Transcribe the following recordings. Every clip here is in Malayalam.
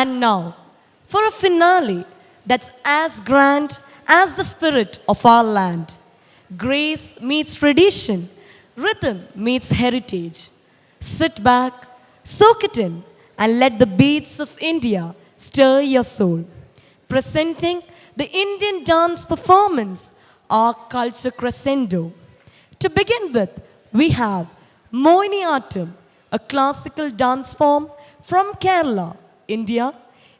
And now, for a finale that's as grand as the spirit of our land. Grace meets tradition, rhythm meets heritage. Sit back, soak it in, and let the beats of India stir your soul. Presenting the Indian dance performance, our culture crescendo. To begin with, we have Mohiniyattam, a classical dance form from Kerala, India,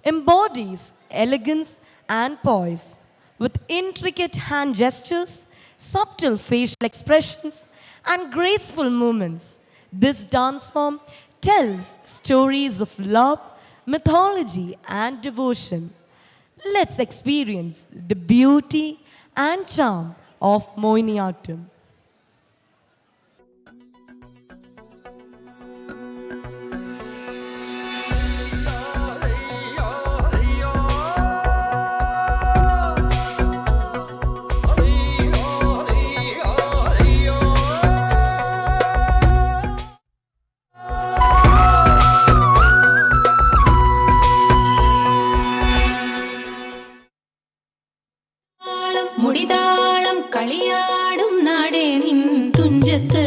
embodies elegance and poise. With intricate hand gestures, subtle facial expressions, and graceful movements, this dance form tells stories of love, mythology, and devotion. Let's experience the beauty and charm of Mohiniyattam. മുടിതാളം കളിയാടും നാടേ നിൻ തുഞ്ചത്ത്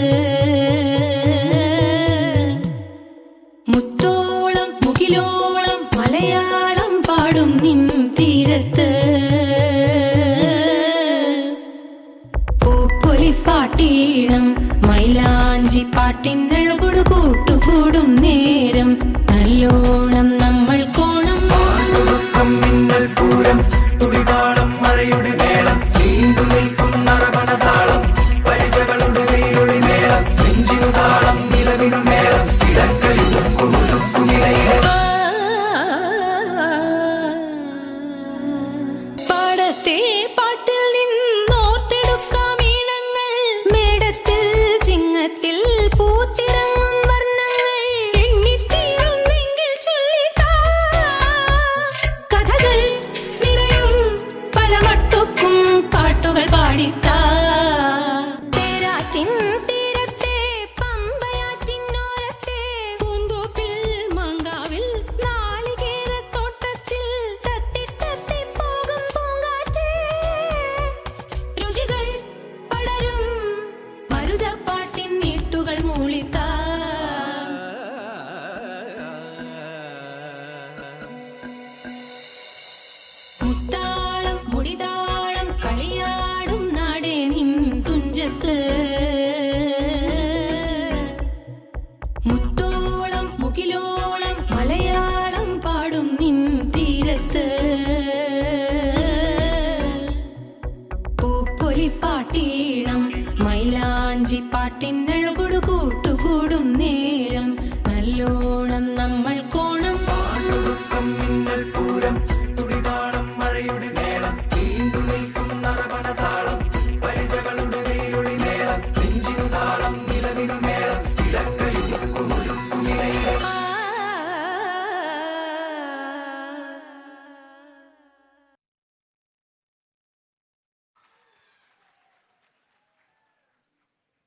മുത്തോളം മുകിലോളം മലയാളം പാടും നിൻ തീരത്ത് പൂപ്പൊലിപ്പാട്ടീണം മൈലാഞ്ചി പാട്ടിനഴകൊടു കൂട്ടുകൂടും നേരം നല്ലോണം നമ്മൾ കോണം മിന്നൽ പൂരം തുടിതാളം മഴയുടെ മേളം നീണ്ടു നിൽക്കും നറമനതാളം പരിചകളുടെ വേരൊളി മേളം നെഞ്ചിനു താളം നിലവിനു മേളം കിടക്കയുടുക്കുമുടുക്കുമിടയിലെ പാടത്തെ പാട്ടിൽ നിന്നോർത്തെടുക്കാം ഈണങ്ങൾ മേടത്തിൽ ചിങ്ങത്തിൽ പൂത്തിറങ്ങും വർണ്ണങ്ങൾ എണ്ണിത്തീരുന്നെങ്കിൽ ചൊല്ലിത്താ കഥകൾ നിറയും പല മട്ടുക്കും പാട്ടുകൾ പാടിത്താ തേരാറ്റിൻ തീരത്തെ പമ്പയാറ്റിനോരത്തെ പൂന്തോപ്പിൽ മാങ്കാവിൽ നാളികേരത്തോട്ടത്തിൽ തത്തി തത്തി പോകും പൂങ്കാറ്റേ രുചികൾ പടരും മരുതപ്പാട്ടിൻ നീട്ടുകൾ മൂളിത്താ മുത്താളം മുടിതാളം കളിയാടും നാടേ നിൻ തുഞ്ചത്ത് മുത്തോളം മുകിലോളം മലയാളം പാടും നിൻ തീരത്ത് പൂപ്പൊലിപ്പാട്ടീണം മൈലാഞ്ചി പാട്ടിനഴകൊടു കൂട്ടുകൂടും നേരം നല്ലോണം നമ്മൾ കോണം മിന്നൽ പൂരം